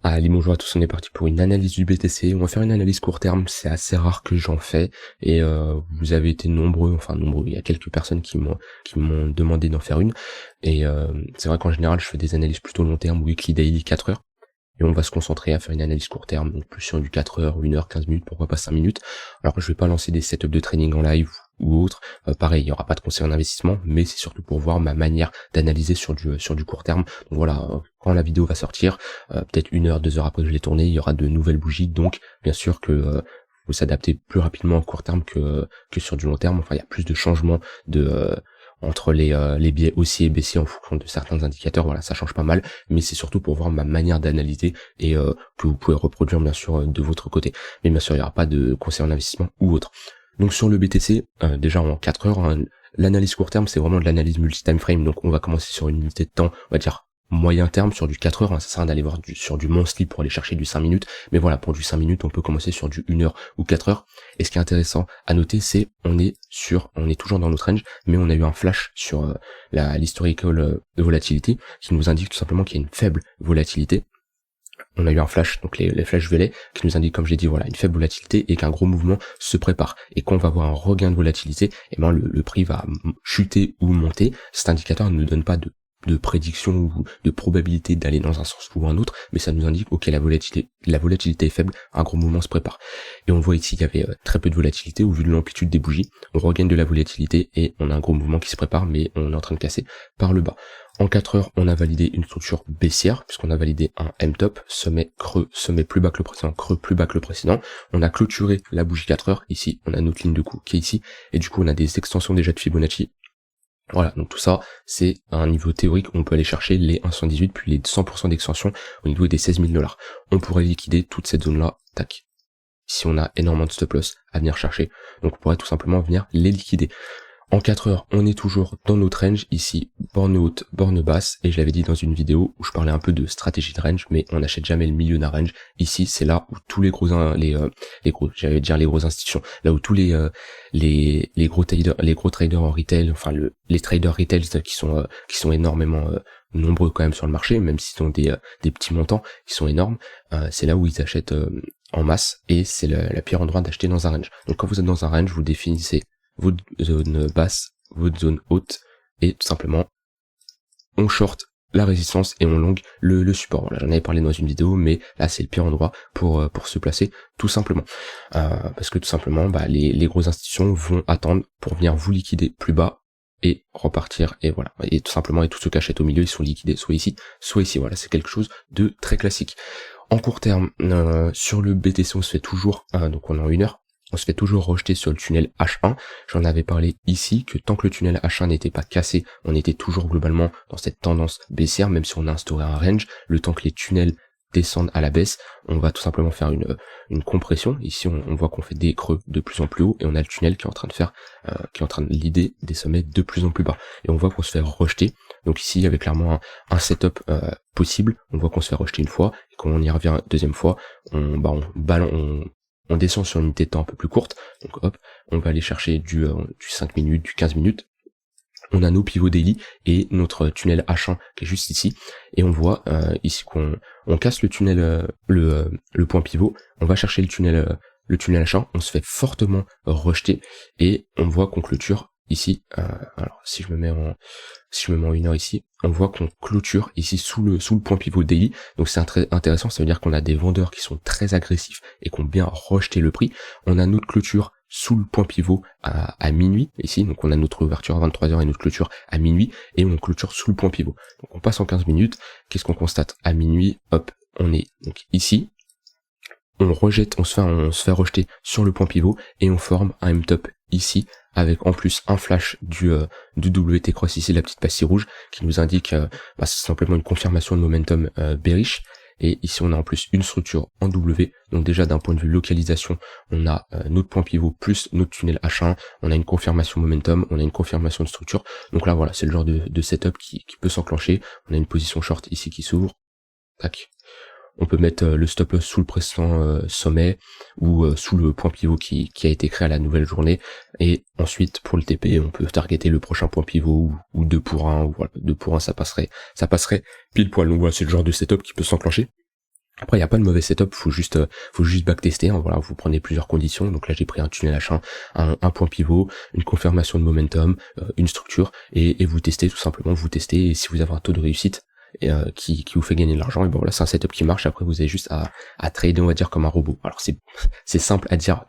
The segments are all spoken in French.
Allez, bonjour à tous, on est parti pour une analyse du BTC. On va faire une analyse court terme, c'est assez rare que j'en fais, et vous avez été nombreux, il y a quelques personnes qui m'ont demandé d'en faire une, et c'est vrai qu'en général je fais des analyses plutôt long terme, weekly, daily, 4 heures, et on va se concentrer à faire une analyse court terme, donc plus sur du 4 heures, 1 heure, 15 minutes, pourquoi pas 5 minutes. Alors je vais pas lancer des setups de trading en live ou autre, pareil, il y aura pas de conseil en investissement, mais c'est surtout pour voir ma manière d'analyser sur du court terme. Donc voilà, quand la vidéo va sortir, peut-être 1 heure, 2 heures après que je l'ai tournée, il y aura de nouvelles bougies, donc bien sûr que faut s'adapter plus rapidement en court terme que sur du long terme. Enfin, il y a plus de changements entre les biais haussiers et baissiers en fonction de certains indicateurs, voilà, ça change pas mal, mais c'est surtout pour voir ma manière d'analyser et que vous pouvez reproduire bien sûr de votre côté. Mais bien sûr, il n'y aura pas de conseil en investissement ou autre. Donc sur le BTC, déjà en 4 heures, hein, l'analyse court terme, c'est vraiment de l'analyse multi-time frame, donc on va commencer sur une unité de temps, on va dire moyen terme sur du 4 heures, hein, ça sert à rien d'aller voir sur du monthly pour aller chercher du 5 minutes, mais voilà, pour du 5 minutes, on peut commencer sur du 1 heure ou 4 heures. Et ce qui est intéressant à noter, c'est on est toujours dans notre range, mais on a eu un flash sur l'historical volatility qui nous indique tout simplement qu'il y a une faible volatilité. On a eu un flash, donc les flashs violets, qui nous indiquent, comme j'ai dit, voilà, une faible volatilité et qu'un gros mouvement se prépare. Et quand on va avoir un regain de volatilité, eh ben le prix va chuter ou monter. Cet indicateur ne nous donne pas de prédiction ou de probabilité d'aller dans un sens ou un autre, mais ça nous indique, ok, la volatilité est faible, un gros mouvement se prépare. Et on voit ici qu'il y avait très peu de volatilité au vu de l'amplitude des bougies. On regagne de la volatilité et on a un gros mouvement qui se prépare, mais on est en train de casser par le bas. En 4 heures, on a validé une structure baissière, puisqu'on a validé un M-top, sommet creux, sommet plus bas que le précédent, creux plus bas que le précédent. On a clôturé la bougie 4 heures, ici, on a notre ligne de coup qui est ici, et du coup on a des extensions déjà de Fibonacci. Voilà, donc tout ça, c'est un niveau théorique où on peut aller chercher les 1,118 puis les 100% d'extension au niveau des 16 000 $. On pourrait liquider toute cette zone-là, tac. Si on a énormément de stop loss à venir chercher, donc on pourrait tout simplement venir les liquider. En 4 heures, on est toujours dans notre range, ici, borne haute, borne basse, et je l'avais dit dans une vidéo où je parlais un peu de stratégie de range, mais on n'achète jamais le milieu d'un range. Ici, c'est là où tous les gros institutions, là où tous les gros traders en retail, enfin les traders retail qui sont énormément nombreux quand même sur le marché, même s'ils ont des petits montants, ils sont énormes, c'est là où ils achètent en masse, et c'est la pire endroit d'acheter dans un range. Donc quand vous êtes dans un range, vous définissez votre zone basse, votre zone haute, et tout simplement, on short la résistance et on long le support. Voilà, j'en avais parlé dans une vidéo, mais là c'est le pire endroit pour se placer, tout simplement. Parce que tout simplement, les grosses institutions vont attendre pour venir vous liquider plus bas et repartir, et voilà. Et tout simplement, et tout ce cachette au milieu, ils sont liquidés soit ici, voilà, c'est quelque chose de très classique. En court terme, sur le BTC, on se fait toujours, donc on est en 1 heure, on se fait toujours rejeter sur le tunnel H1. J'en avais parlé ici, que tant que le tunnel H1 n'était pas cassé, on était toujours globalement dans cette tendance baissière, même si on a instauré un range, le temps que les tunnels descendent à la baisse, on va tout simplement faire une compression. Ici, on voit qu'on fait des creux de plus en plus haut, et on a le tunnel qui est en train de faire, qui est en train de lider des sommets de plus en plus bas. Et on voit qu'on se fait rejeter. Donc ici, il y avait clairement un setup possible. On voit qu'on se fait rejeter une fois, et quand on y revient deuxième fois, on descend sur une unité de temps un peu plus courte, donc hop, on va aller chercher du 5 minutes, du 15 minutes, on a nos pivots daily et notre tunnel H1 qui est juste ici, et on voit ici qu'on casse le tunnel, le point pivot, on va chercher le tunnel H1, on se fait fortement rejeter, et on voit qu'on clôture ici, alors si je me mets en 1 heure ici, on voit qu'on clôture ici sous le point pivot daily, donc c'est très intéressant, ça veut dire qu'on a des vendeurs qui sont très agressifs et qui ont bien rejeté le prix. On a notre clôture sous le point pivot à minuit ici, donc on a notre ouverture à 23 h et notre clôture à minuit, et on clôture sous le point pivot. Donc on passe en 15 minutes, qu'est-ce qu'on constate à minuit? Hop, on est donc ici, on se fait rejeter sur le point pivot, et on forme un M-top ici, avec en plus un flash du WT cross ici, la petite pastille rouge, qui nous indique c'est simplement une confirmation de momentum bearish. Et ici on a en plus une structure en W, donc déjà d'un point de vue localisation, on a notre point pivot plus notre tunnel H1, on a une confirmation momentum, on a une confirmation de structure. Donc là voilà, c'est le genre de setup qui peut s'enclencher. On a une position short ici qui s'ouvre, tac. On peut mettre le stop loss sous le précédent sommet, ou sous le point pivot qui a été créé à la nouvelle journée, et ensuite pour le TP on peut targeter le prochain point pivot, ou 2 pour 1, ou voilà, 2 pour 1 ça passerait pile poil. Donc voilà, c'est le genre de setup qui peut s'enclencher. Après, il n'y a pas de mauvais setup, faut juste backtester, hein, voilà, vous prenez plusieurs conditions. Donc là, j'ai pris un tunnel H1, un point pivot, une confirmation de momentum, une structure, et vous testez tout simplement, vous testez, et si vous avez un taux de réussite qui vous fait gagner de l'argent, et bon voilà, c'est un setup qui marche. Après, vous avez juste à trader, on va dire, comme un robot. Alors c'est simple à dire,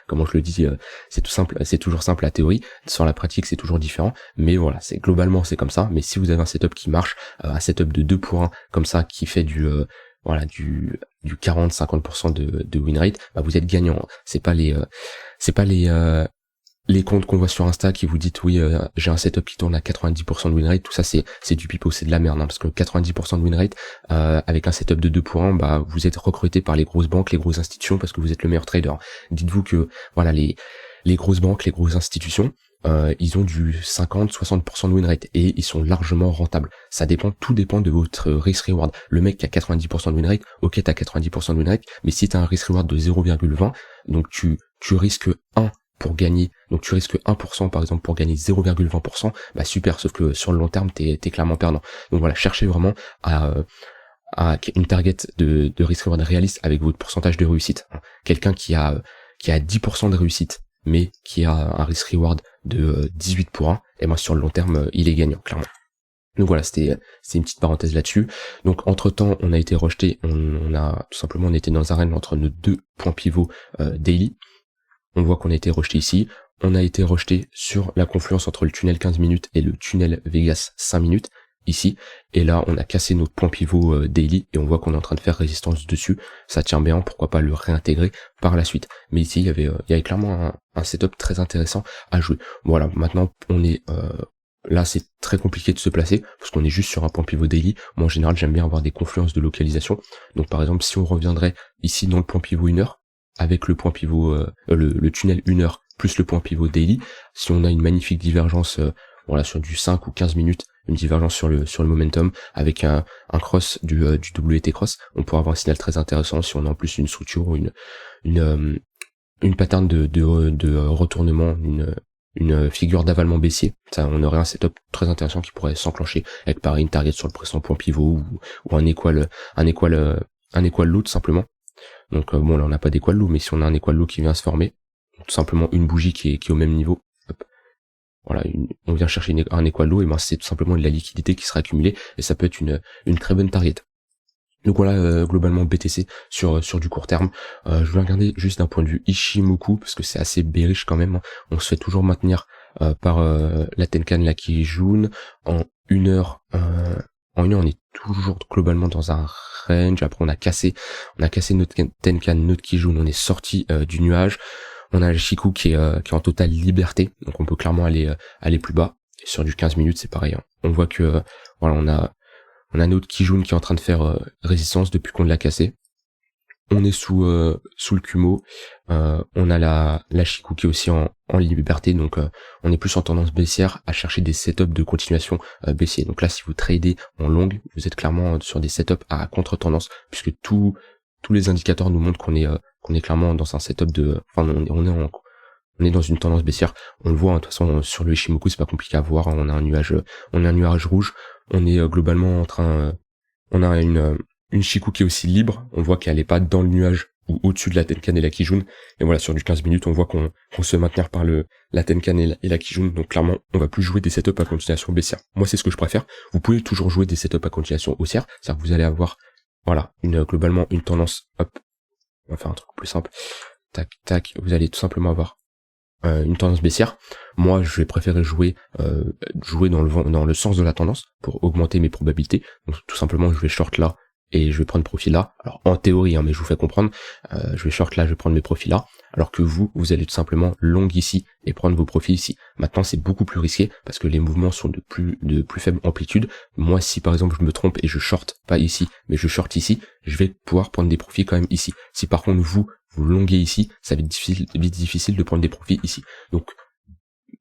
comment je le dis, c'est tout simple, c'est toujours simple à théorie. Sur la pratique, c'est toujours différent, mais voilà, c'est globalement c'est comme ça. Mais si vous avez un setup qui marche, un setup de 2 pour 1 comme ça, qui fait du 40-50% de win rate, bah vous êtes gagnant. C'est pas les comptes qu'on voit sur Insta qui vous dites oui, j'ai un setup qui tourne à 90% de win rate, tout ça c'est du pipeau, c'est de la merde, hein, parce que 90% de win rate avec un setup de 2 pour 1, bah vous êtes recruté par les grosses banques, les grosses institutions, parce que vous êtes le meilleur trader. Dites-vous que voilà, les grosses banques, les grosses institutions, ils ont du 50-60% de win rate et ils sont largement rentables. Tout dépend de votre risk reward. Le mec qui a 90% de win rate, ok, t'as 90% de win rate, mais si t'as un risk reward de 0,20, donc tu risques 1 pour gagner, donc tu risques 1% par exemple pour gagner 0,20%, bah super, sauf que sur le long terme t'es clairement perdant. Donc voilà, cherchez vraiment à une target de risk reward réaliste avec votre pourcentage de réussite. Quelqu'un qui a 10% de réussite mais qui a un risk reward de 18 pour 1, et ben sur le long terme il est gagnant clairement. Donc voilà, c'est une petite parenthèse là-dessus. Donc entre temps on a été rejeté, on était dans un range entre nos deux points pivots daily. On voit qu'on a été rejeté ici, on a été rejeté sur la confluence entre le tunnel 15 minutes et le tunnel Vegas 5 minutes ici, et là on a cassé notre point pivot daily et on voit qu'on est en train de faire résistance dessus. Ça tient bien, pourquoi pas le réintégrer par la suite. Mais ici il y avait clairement un setup très intéressant à jouer. Voilà, maintenant on est là c'est très compliqué de se placer parce qu'on est juste sur un point pivot daily. Moi en général j'aime bien avoir des confluences de localisation. Donc par exemple si on reviendrait ici dans le point pivot 1 heure avec le point pivot le tunnel 1 heure plus le point pivot daily, si on a une magnifique divergence voilà sur du 5 ou 15 minutes, une divergence sur le momentum avec un cross du WT cross, on pourra avoir un signal très intéressant. Si on a en plus une structure ou une pattern de retournement, une figure d'avalement baissier, ça on aurait un setup très intéressant qui pourrait s'enclencher avec pareil une target sur le précédent point pivot ou un equal low tout simplement. Donc bon là on n'a pas d'équal low, mais si on a un équal low qui vient se former, tout simplement une bougie qui est au même niveau, hop, voilà, on vient chercher un équal low, et ben c'est tout simplement de la liquidité qui sera accumulée et ça peut être une très bonne target. Donc voilà globalement BTC sur du court terme. Je vais regarder juste d'un point de vue Ichimoku parce que c'est assez bearish quand même. On se fait toujours maintenir par la Tenkan là qui jaune en 1 heure. En 1 heure on est toujours globalement dans un range. Après on a cassé notre Tenkan, notre Kijun, on est sorti du nuage. On a le Shiku qui est en totale liberté, donc on peut clairement aller plus bas. Et sur du 15 minutes c'est pareil, hein. On voit que voilà, on a notre Kijun qui est en train de faire résistance depuis qu'on l'a cassé. On est sous le Kumo. On a la Shiku qui est aussi en liberté, donc on est plus en tendance baissière à chercher des setups de continuation baissier. Donc là si vous tradez en longue, vous êtes clairement sur des setups à contre-tendance, puisque tous les indicateurs nous montrent qu'on est clairement dans un setup on est dans une tendance baissière. On le voit, hein, de toute façon sur le Ichimoku c'est pas compliqué à voir, hein. On a un nuage rouge. On est globalement on a une Shiku qui est aussi libre. On voit qu'elle est pas dans le nuage ou au-dessus de la Tenkan et la Kijun. Et voilà, sur du 15 minutes, on voit qu'on se fait maintenir par la Tenkan et la Kijun. Donc clairement, on va plus jouer des setups à continuation baissière. Moi, c'est ce que je préfère. Vous pouvez toujours jouer des setups à continuation haussière. C'est-à-dire que vous allez avoir, voilà, globalement une tendance, hop. On va faire un truc plus simple. Tac, tac. Vous allez tout simplement avoir une tendance baissière. Moi je vais préférer jouer dans le sens de la tendance pour augmenter mes probabilités. Donc tout simplement je vais short là et je vais prendre profit là. Alors en théorie, hein, mais je vous fais comprendre, je vais short là, je vais prendre mes profits là, alors que vous allez tout simplement long ici et prendre vos profits ici. Maintenant c'est beaucoup plus risqué parce que les mouvements sont de plus faible amplitude. Moi si par exemple je me trompe et je short pas ici mais je short ici, je vais pouvoir prendre des profits quand même ici. Si par contre vous longuez ici, ça va être difficile de prendre des profits ici. Donc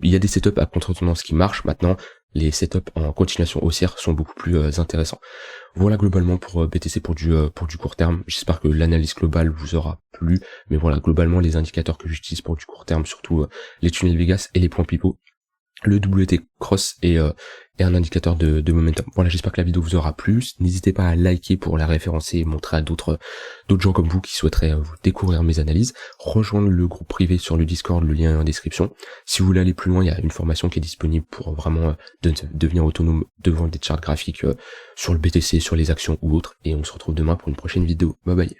il y a des setups à contre-tendance qui marchent. Maintenant les setups en continuation haussière sont beaucoup plus intéressants. Voilà globalement pour BTC pour du court terme. J'espère que l'analyse globale vous aura plu, mais voilà globalement les indicateurs que j'utilise pour du court terme, surtout les tunnels Vegas et les points pivots, le WT cross et un indicateur de momentum. Voilà, j'espère que la vidéo vous aura plu. N'hésitez pas à liker pour la référencer et montrer à d'autres gens comme vous qui souhaiteraient vous découvrir mes analyses. Rejoindre le groupe privé sur le Discord, le lien est en description. Si vous voulez aller plus loin, il y a une formation qui est disponible pour vraiment devenir autonome devant des charts graphiques sur le BTC, sur les actions ou autres. Et on se retrouve demain pour une prochaine vidéo. Bye bye.